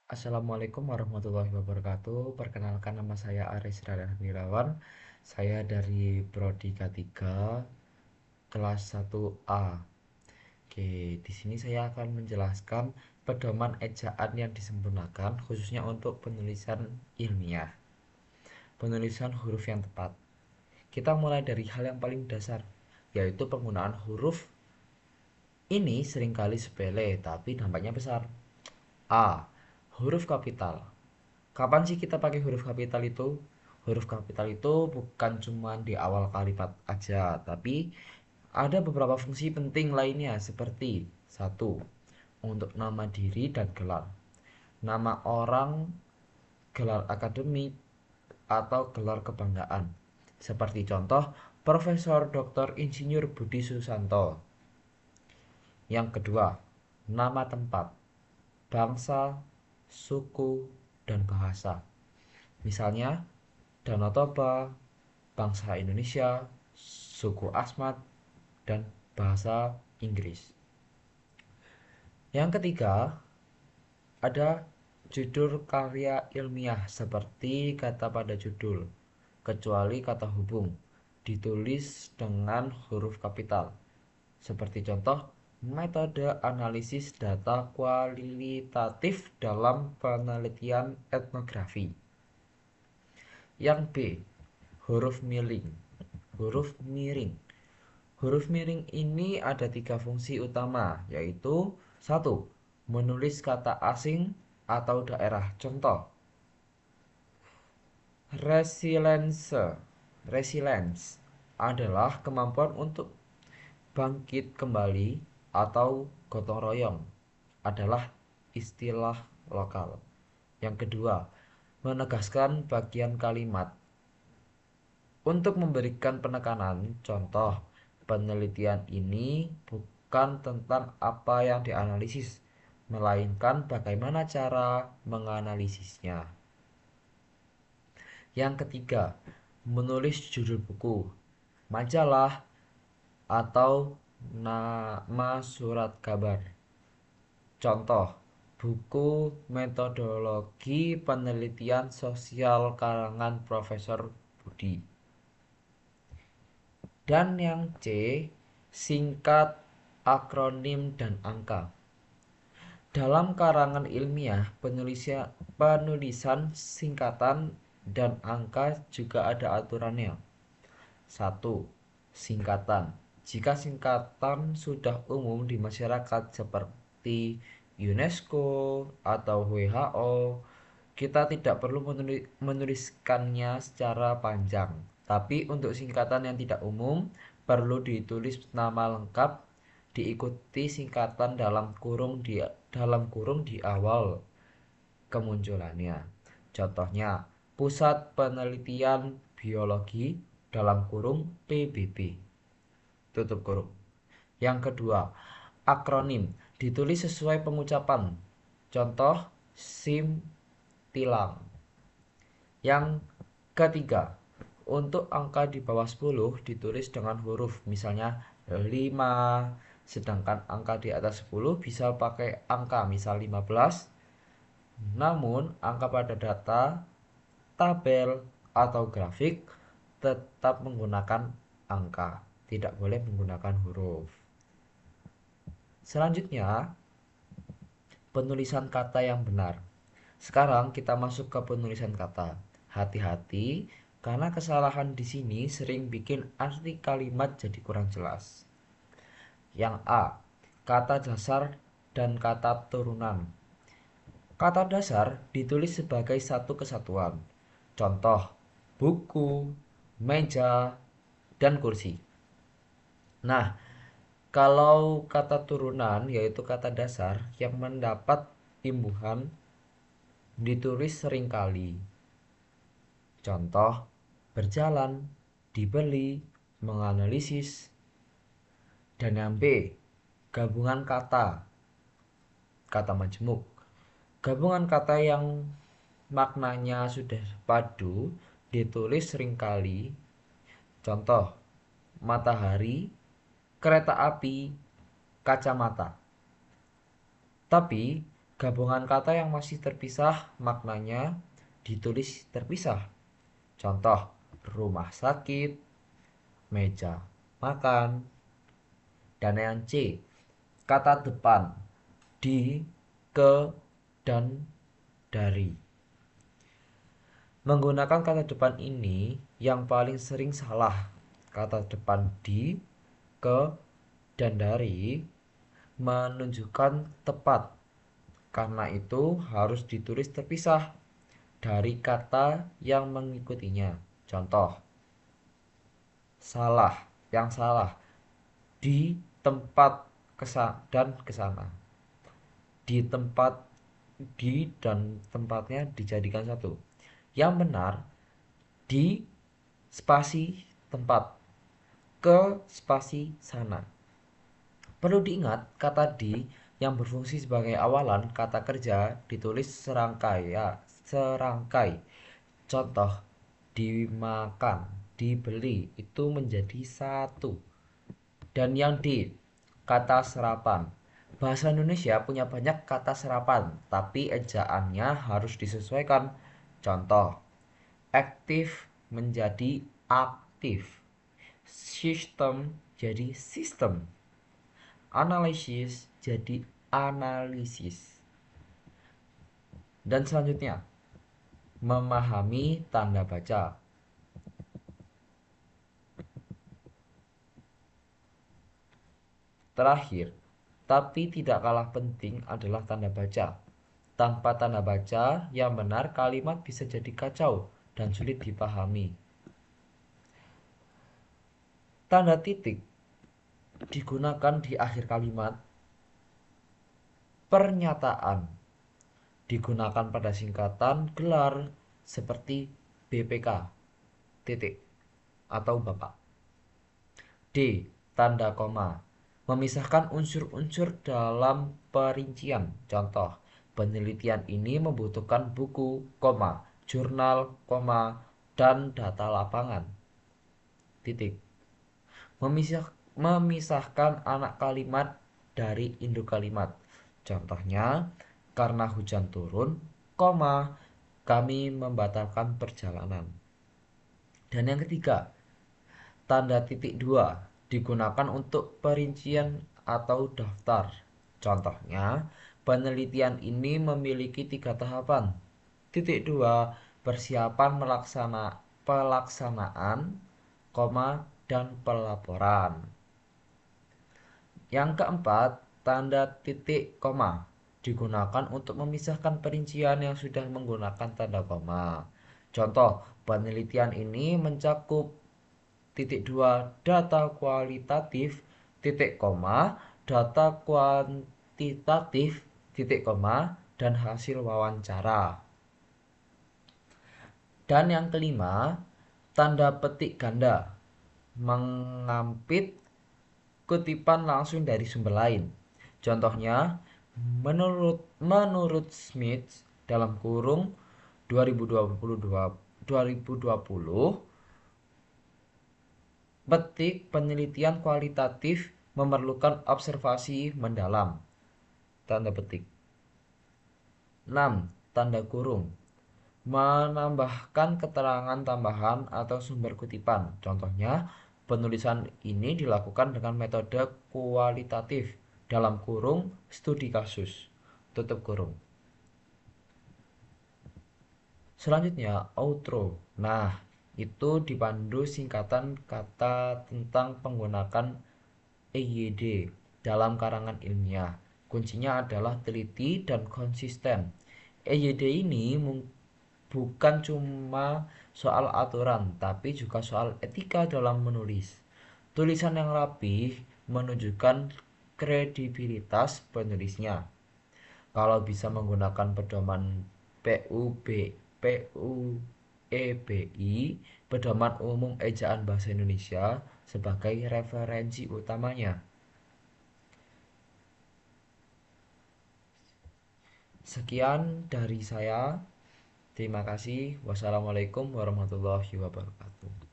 Assalamualaikum warahmatullahi wabarakatuh. Perkenalkan, nama saya Aris Radhan Wirawan. Saya dari Prodi K3 kelas 1A. Oke, di sini saya akan menjelaskan pedoman ejaan yang disempurnakan khususnya untuk penulisan ilmiah. Penulisan huruf yang tepat. Kita mulai dari hal yang paling dasar, yaitu penggunaan huruf. Ini seringkali sepele tapi dampaknya besar. A. Huruf kapital. Kapan sih kita pakai huruf kapital itu? Huruf kapital itu bukan cuma di awal kalimat aja, tapi ada beberapa fungsi penting lainnya seperti satu, untuk nama diri dan gelar. Nama orang, gelar akademik, atau gelar kebanggaan. Seperti contoh, Profesor Dr. Insinyur Budi Susanto. Yang kedua, nama tempat, bangsa, suku, dan bahasa. Misalnya, Danau Toba, bangsa Indonesia, suku Asmat, dan bahasa Inggris. Yang ketiga, ada judul karya ilmiah seperti kata pada judul, kecuali kata hubung, ditulis dengan huruf kapital. Seperti contoh, metode analisis data kualitatif dalam penelitian etnografi. Yang B, huruf miring. Huruf miring. Huruf miring ini ada tiga fungsi utama, yaitu satu, menulis kata asing atau daerah. Contoh, resilience. Resilience adalah kemampuan untuk bangkit kembali atau gotong royong, adalah istilah lokal. Yang kedua, menegaskan bagian kalimat untuk memberikan penekanan. Contoh, penelitian ini bukan tentang apa yang dianalisis, melainkan bagaimana cara menganalisisnya. Yang ketiga, menulis judul buku, majalah, atau nama surat kabar. Contoh, buku metodologi penelitian sosial karangan Profesor Budi. Dan yang C, singkat, akronim, dan angka. Dalam karangan ilmiah, penulisan singkatan dan angka juga ada aturannya. Satu, singkatan. Jika singkatan sudah umum di masyarakat seperti UNESCO atau WHO, kita tidak perlu menuliskannya secara panjang. Tapi untuk singkatan yang tidak umum, perlu ditulis nama lengkap, diikuti singkatan dalam kurung di awal kemunculannya. Contohnya, Pusat Penelitian Biologi dalam kurung PBB, tutup kurung. Yang kedua, akronim, ditulis sesuai pengucapan. Contoh, SIM tilang. Yang ketiga, untuk angka di bawah 10 ditulis dengan huruf, misalnya 5, sedangkan angka di atas 10 bisa pakai angka, misal 15. Namun, angka pada data, tabel, atau grafik tetap menggunakan angka, tidak boleh menggunakan huruf. Selanjutnya, penulisan kata yang benar. Sekarang kita masuk ke penulisan kata. Hati-hati karena kesalahan di sini sering bikin arti kalimat jadi kurang jelas. Yang A, kata dasar dan kata turunan. Kata dasar ditulis sebagai satu kesatuan. Contoh, buku, meja, dan kursi. Nah, kalau kata turunan yaitu kata dasar yang mendapat imbuhan ditulis seringkali. Contoh, berjalan, dibeli, menganalisis. Dan yang B, gabungan kata, kata majemuk. Gabungan kata yang maknanya sudah padu ditulis seringkali. Contoh, matahari, kereta api, kacamata. Tapi Gabungan kata yang masih terpisah maknanya ditulis terpisah. Contoh, rumah sakit, meja makan. Dan yang C, kata depan di, ke, dan dari. Menggunakan kata depan ini yang paling sering salah. Kata depan di, ke, dan dari menunjukkan tepat. Karena itu harus ditulis terpisah dari kata yang mengikutinya. Contoh, salah, yang salah di tempat dan kesana. Di tempat, di dan tempatnya dijadikan satu. Yang benar di spasi tempat, ke spasi sana. Perlu diingat, kata di yang berfungsi sebagai awalan kata kerja ditulis serangkai ya, serangkai. Contoh, dimakan, dibeli itu menjadi satu. Dan yang di, kata serapan. Bahasa Indonesia punya banyak kata serapan, tapi ejaannya harus disesuaikan. Contoh, aktif menjadi aktif, sistem jadi sistem, analisis jadi analisis. Dan selanjutnya, memahami tanda baca. Terakhir, tapi tidak kalah penting adalah tanda baca. Tanpa tanda baca yang benar, kalimat bisa jadi kacau dan sulit dipahami. Tanda titik digunakan di akhir kalimat. Pernyataan digunakan pada singkatan gelar seperti BPK, titik, atau Bapak. D. Tanda koma memisahkan unsur-unsur dalam perincian. Contoh, penelitian ini membutuhkan buku, koma, jurnal, koma, dan data lapangan. Titik. Memisahkan anak kalimat dari induk kalimat. Contohnya, karena hujan turun, koma, kami membatalkan perjalanan. Dan yang ketiga, tanda titik dua digunakan untuk perincian atau daftar. Contohnya, penelitian ini memiliki 3 tahapan. Titik dua, persiapan pelaksanaan, koma, dan pelaporan. Yang keempat, tanda titik koma digunakan untuk memisahkan perincian yang sudah menggunakan tanda koma. Contoh, penelitian ini mencakup titik dua, data kualitatif, titik koma, data kuantitatif, titik koma, dan hasil wawancara. Dan yang kelima, tanda petik ganda mengampit kutipan langsung dari sumber lain. Contohnya, menurut Smith dalam kurung 2020 petik penelitian kualitatif memerlukan observasi mendalam. Tanda petik. 6. Tanda kurung menambahkan keterangan tambahan atau sumber kutipan. Contohnya, penulisan ini dilakukan dengan metode kualitatif dalam kurung studi kasus. Tutup kurung. Selanjutnya, outro. Nah, itu dipandu singkatan kata tentang penggunaan EYD dalam karangan ilmiah. Kuncinya adalah teliti dan konsisten. EYD ini bukan cuma soal aturan, tapi juga soal etika dalam menulis. Tulisan yang rapih menunjukkan kredibilitas penulisnya. Kalau bisa menggunakan pedoman PUEBI, Pedoman Umum Ejaan Bahasa Indonesia, sebagai referensi utamanya. Sekian dari saya. Terima kasih. Wassalamualaikum warahmatullahi wabarakatuh.